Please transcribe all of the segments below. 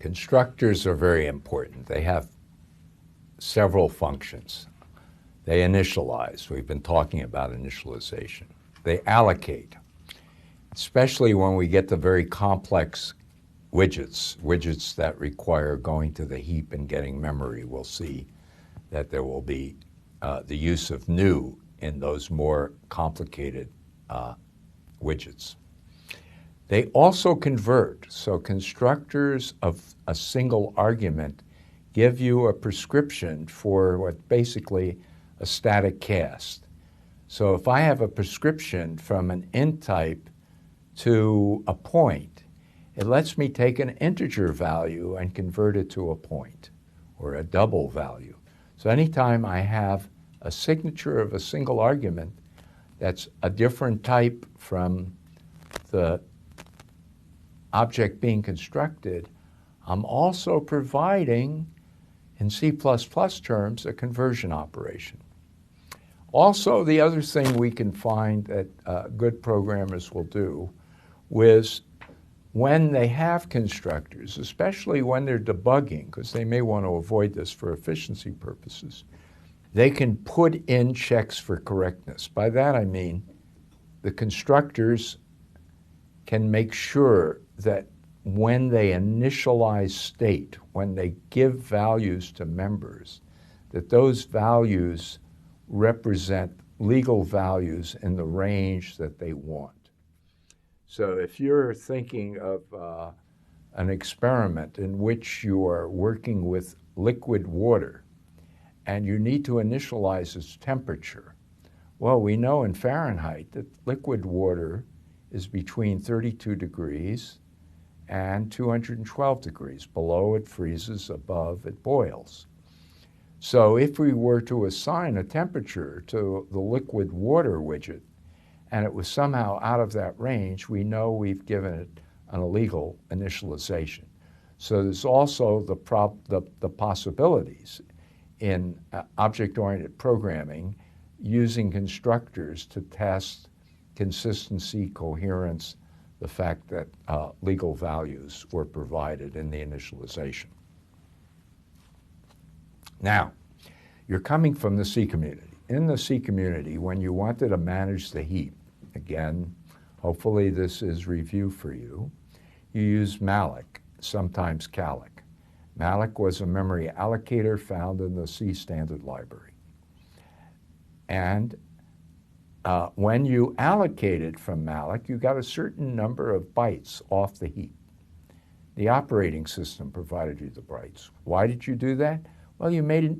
Constructors are very important. They have several functions. They initialize. We've been talking about initialization. They allocate, especially when we get to very complex widgets that require going to the heap and getting memory. We'll see that there will be the use of new in those more complicated widgets. They also convert. So constructors of a single argument give you a prescription for what basically a static cast. So if I have a prescription from an int type to a point, it lets me take an integer value and convert it to a point or a double value. So anytime I have a signature of a single argument that's a different type from the object being constructed, I'm also providing, in C++ terms, a conversion operation. Also, the other thing we can find that good programmers will do is when they have constructors, especially when they're debugging, because they may want to avoid this for efficiency purposes, they can put in checks for correctness. By that I mean the constructors can make sure that when they initialize state, when they give values to members, that those values represent legal values in the range that they want. So if you're thinking of an experiment in which you are working with liquid water and you need to initialize its temperature, well, we know in Fahrenheit that liquid water is between 32 degrees and 212 degrees. Below it freezes, above it boils. So if we were to assign a temperature to the liquid water widget and it was somehow out of that range, we know we've given it an illegal initialization. So there's also the possibilities in object-oriented programming using constructors to test consistency, coherence, the fact that legal values were provided in the initialization. Now, you're coming from the C community. In the C community, when you wanted to manage the heap, again, hopefully this is review for you, you use malloc, sometimes calloc. Malloc was a memory allocator found in the C standard library. And when you allocated from malloc, you got a certain number of bytes off the heap. The operating system provided you the bytes. Why did you do that? Well, you may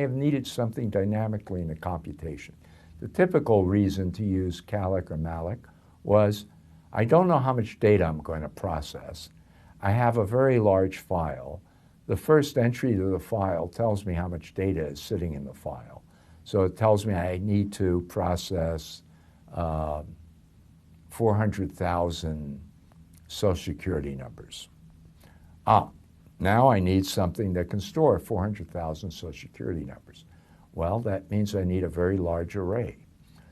have needed something dynamically in the computation. The typical reason to use calloc or malloc was, I don't know how much data I'm going to process. I have a very large file. The first entry to the file tells me how much data is sitting in the file. So it tells me I need to process 400,000 Social Security numbers. Now I need something that can store 400,000 Social Security numbers. Well, that means I need a very large array.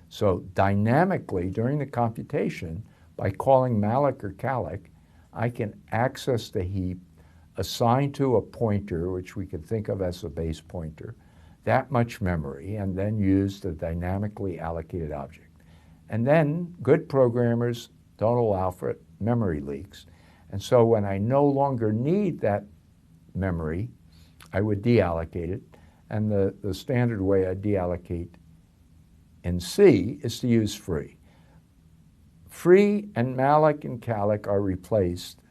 So dynamically, during the computation, by calling malloc or calloc, I can access the heap, assign to a pointer, which we can think of as a base pointer, that much memory, and then use the dynamically allocated object. And then good programmers don't allow for memory leaks. And so when I no longer need that memory, I would deallocate it. And the standard way I deallocate in C is to use free. Free and malloc and calloc are replaced,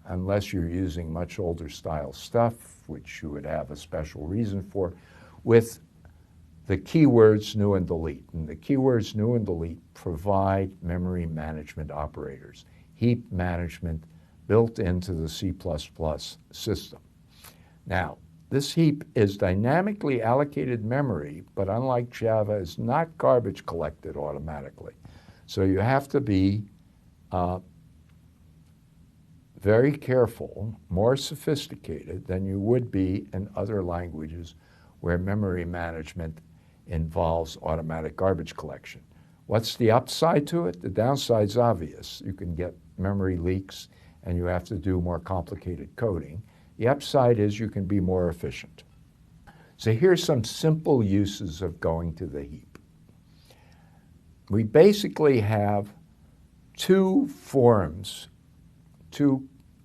unless you're using much older style stuff, which you would have a special reason for, with the keywords new and delete. And the keywords new and delete provide memory management operators, heap management built into the C++ system. Now, this heap is dynamically allocated memory, but unlike Java, is not garbage collected automatically. So you have to be very careful, more sophisticated than you would be in other languages where memory management involves automatic garbage collection. What's the upside to it? The downside's obvious. You can get memory leaks and you have to do more complicated coding. The upside is you can be more efficient. So here's some simple uses of going to the heap. We basically have two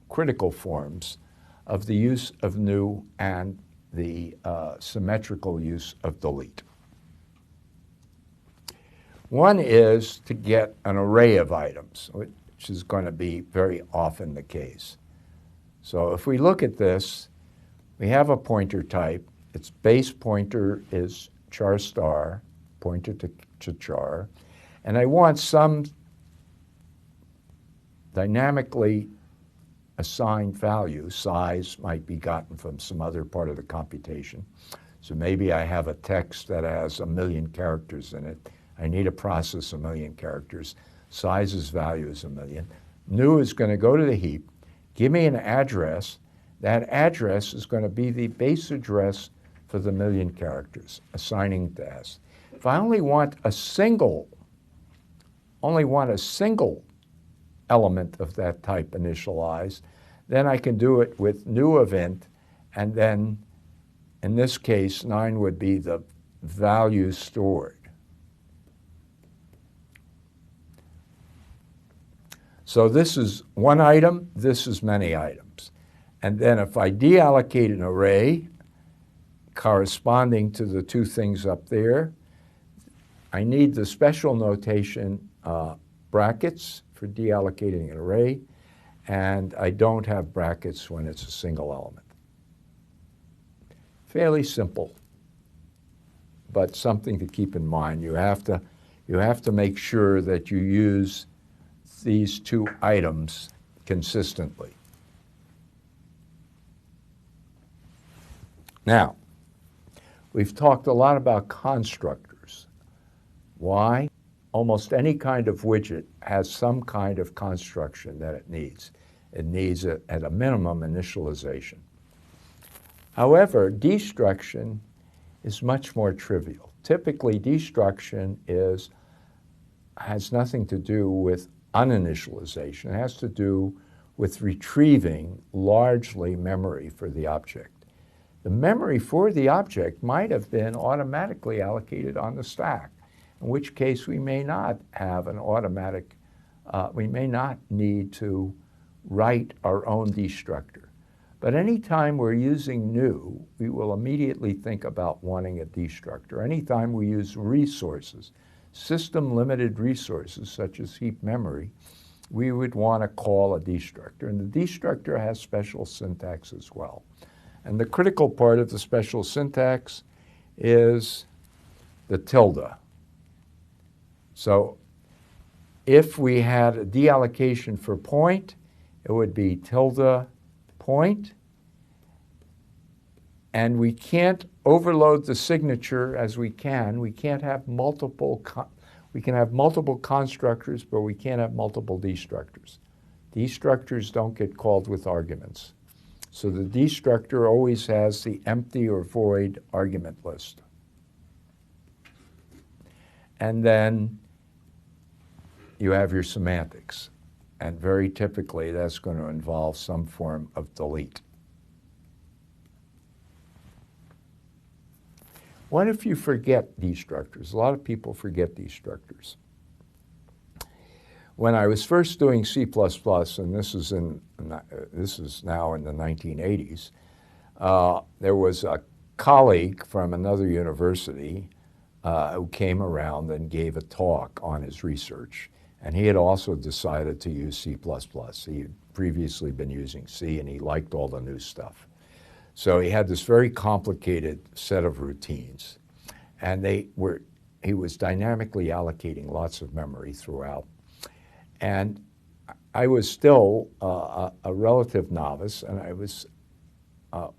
critical forms of the use of new and the symmetrical use of delete. One is to get an array of items, which is going to be very often the case. So if we look at this, we have a pointer type. Its base pointer is char star, pointer to char, and I want some dynamically assigned value. Size might be gotten from some other part of the computation. So maybe I have a text that has 1,000,000 characters in it. I need to process 1,000,000 characters. Size's value is 1,000,000. New is going to go to the heap, give me an address. That address is going to be the base address for the 1,000,000 characters, assigning to S. If I only want a single element of that type initialized, then I can do it with new event, and then in this case 9 would be the value stored. So this is one item, this is many items. And then if I deallocate an array corresponding to the two things up there, I need the special notation brackets for deallocating an array, and I don't have brackets when it's a single element. Fairly simple, but something to keep in mind. You have to make sure that you use these two items consistently. Now, we've talked a lot about constructors. Why? Almost any kind of widget has some kind of construction that it needs. It needs, at a minimum, initialization. However, destruction is much more trivial. Typically, destruction has nothing to do with uninitialization. It has to do with retrieving largely memory for the object. The memory for the object might have been automatically allocated on the stack, in which case we may not have an automatic, we may not need to write our own destructor. But anytime we're using new, we will immediately think about wanting a destructor. Anytime we use resources, system-limited resources such as heap memory, we would want to call a destructor. And the destructor has special syntax as well. And the critical part of the special syntax is the tilde. So if we had a deallocation for point, it would be tilde point. And we can't overload the signature as we can. We can't have we can have multiple constructors, but we can't have multiple destructors. Destructors don't get called with arguments. So the destructor always has the empty or void argument list. And then you have your semantics. And very typically, that's going to involve some form of delete. What if you forget destructors? A lot of people forget destructors. When I was first doing C++, and this is now in the 1980s, there was a colleague from another university who came around and gave a talk on his research. And he had also decided to use C++. He had previously been using C, and he liked all the new stuff. So he had this very complicated set of routines. And he was dynamically allocating lots of memory throughout. And I was still a relative novice, and I was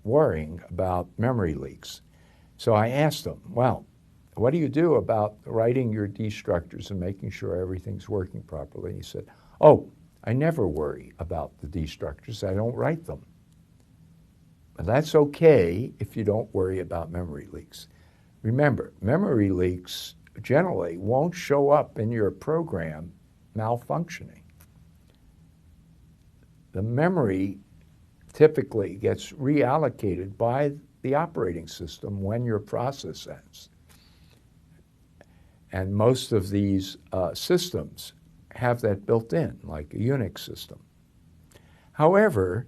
worrying about memory leaks. So I asked him, well, what do you do about writing your destructors and making sure everything's working properly? And he said, oh, I never worry about the destructors. I don't write them. But that's okay if you don't worry about memory leaks. Remember, memory leaks generally won't show up in your program malfunctioning. the memory typically gets reallocated by the operating system when your process ends. And most of these systems have that built in, like a Unix system. However,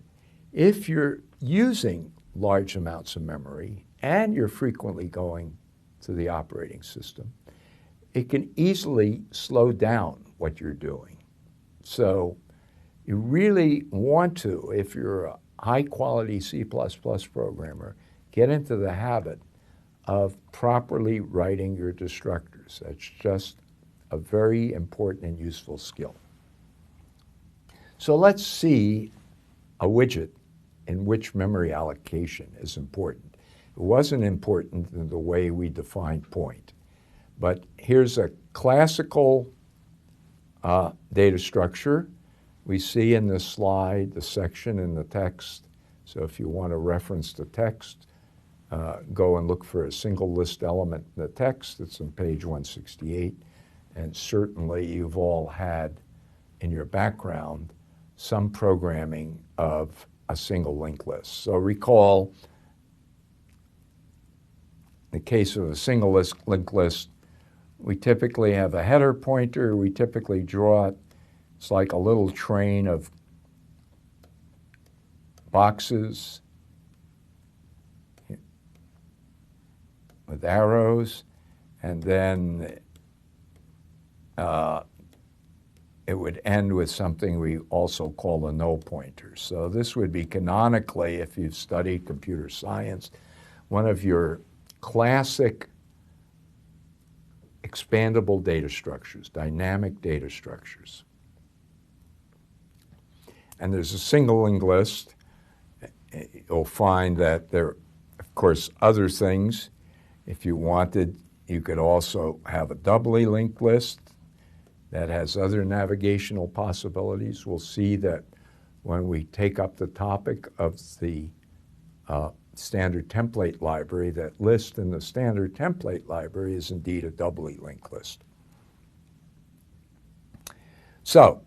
if you're using large amounts of memory and you're frequently going to the operating system, it can easily slow down what you're doing. So you really want to, if you're a high-quality C++ programmer, get into the habit of properly writing your destructors. That's just a very important and useful skill. So let's see a widget in which memory allocation is important. It wasn't important in the way we defined point, but here's a classical data structure. We see in this slide the section in the text. So if you want to reference the text, go and look for a single list element in the text. It's on page 168. And certainly you've all had in your background some programming of a single linked list. So recall, in the case of a single linked list, we typically have a header pointer. We typically draw it. It's like a little train of boxes with arrows, and then it would end with something we also call a null pointer. So this would be canonically, if you've studied computer science, one of your classic expandable data structures, dynamic data structures. And there's a single linked list. You'll find that there are, of course, other things. If you wanted, you could also have a doubly linked list that has other navigational possibilities. We'll see that when we take up the topic of the standard template library, that list in the standard template library is indeed a doubly linked list. So,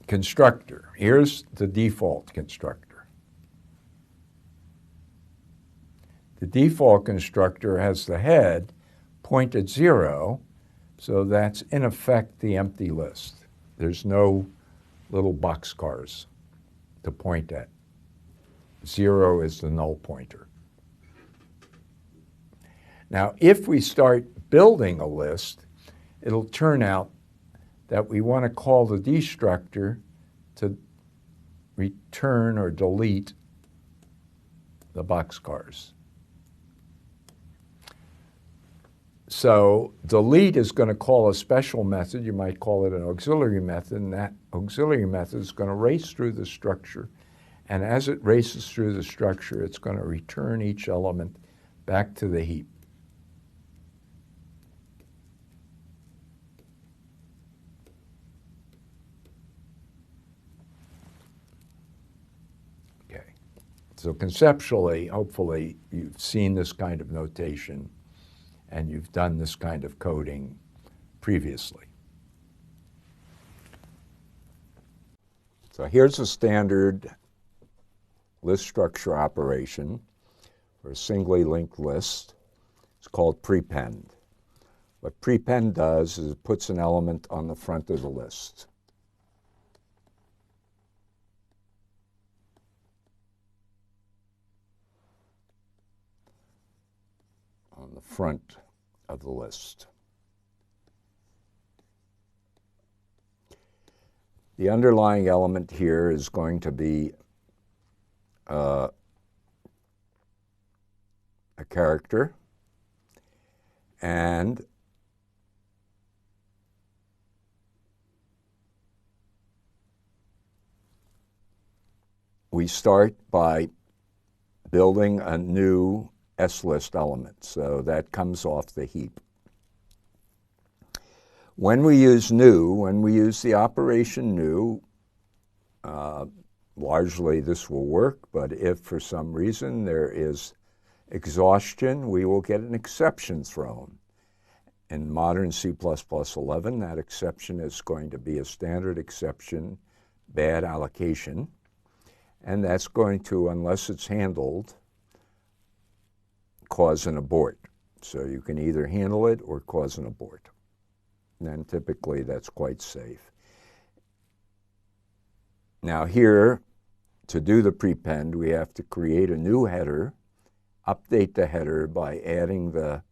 constructor. Here's the default constructor. The default constructor has the head point at 0, so that's in effect the empty list. There's no little boxcars to point at. 0 is the null pointer. Now, if we start building a list, it'll turn out that we want to call the destructor to return or delete the boxcars. So delete is going to call a special method. You might call it an auxiliary method, and that auxiliary method is going to race through the structure. And as it races through the structure, it's going to return each element back to the heap. Okay. So conceptually, hopefully, you've seen this kind of notation and you've done this kind of coding previously. So here's a standard list structure operation for a singly linked list. It's called prepend. What prepend does is it puts an element on the front of the list. On the front of the list. The underlying element here is going to be a character, and we start by building a new S-list element, so that comes off the heap. When we use new, when we use the operation new, largely this will work, but if for some reason there is exhaustion, we will get an exception thrown. In modern C++ 11, that exception is going to be a standard exception bad allocation, and that's going to, unless it's handled, cause an abort. So you can either handle it or cause an abort. And then typically that's quite safe. Now here, to do the prepend, we have to create a new header, update the header by adding the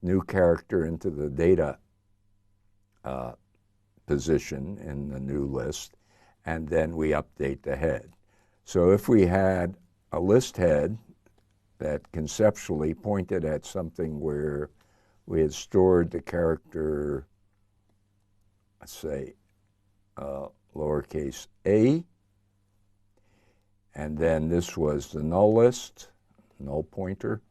new character into the data position in the new list, and then we update the head. So if we had a list head that conceptually pointed at something where we had stored the character, let's say, lowercase a, and then this was the null list, null pointer.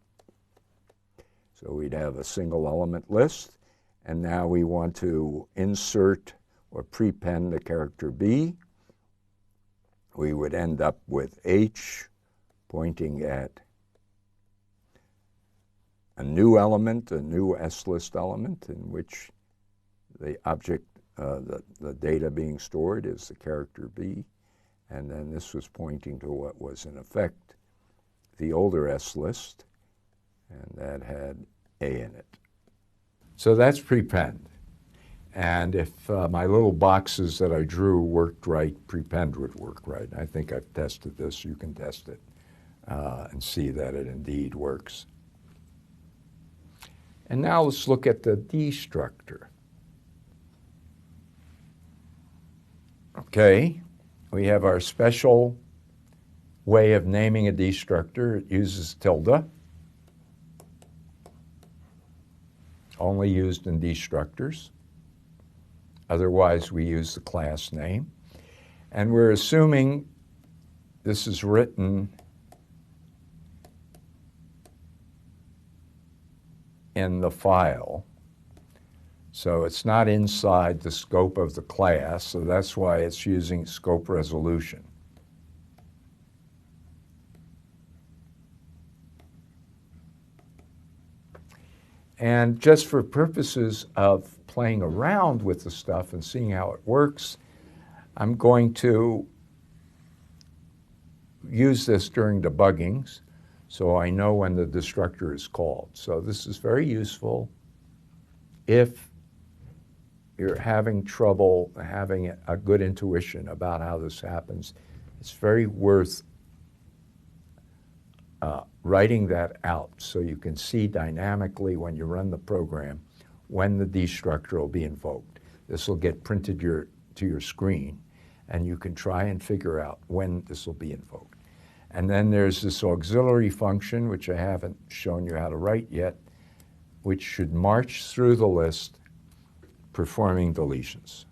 So we'd have a single element list, and now we want to insert or prepend the character B. We would end up with H pointing at a new element, a new S-list element in which the object, the data being stored is the character B. And then this was pointing to what was in effect the older S-list, and that had A in it. So that's prepend. And if my little boxes that I drew worked right, prepend would work right. I think I've tested this. You can test it and see that it indeed works. And now let's look at the destructor. Okay, we have our special way of naming a destructor. It uses tilde, only used in destructors. Otherwise, we use the class name. And we're assuming this is written in the file. So it's not inside the scope of the class, so that's why it's using scope resolution. And just for purposes of playing around with the stuff and seeing how it works, I'm going to use this during debuggings so I know when the destructor is called. So this is very useful if you're having trouble having a good intuition about how this happens. It's very worth writing that out so you can see dynamically when you run the program when the destructor will be invoked. This will get printed to your screen, and you can try and figure out when this will be invoked. And then there's this auxiliary function, which I haven't shown you how to write yet, which should march through the list performing deletions.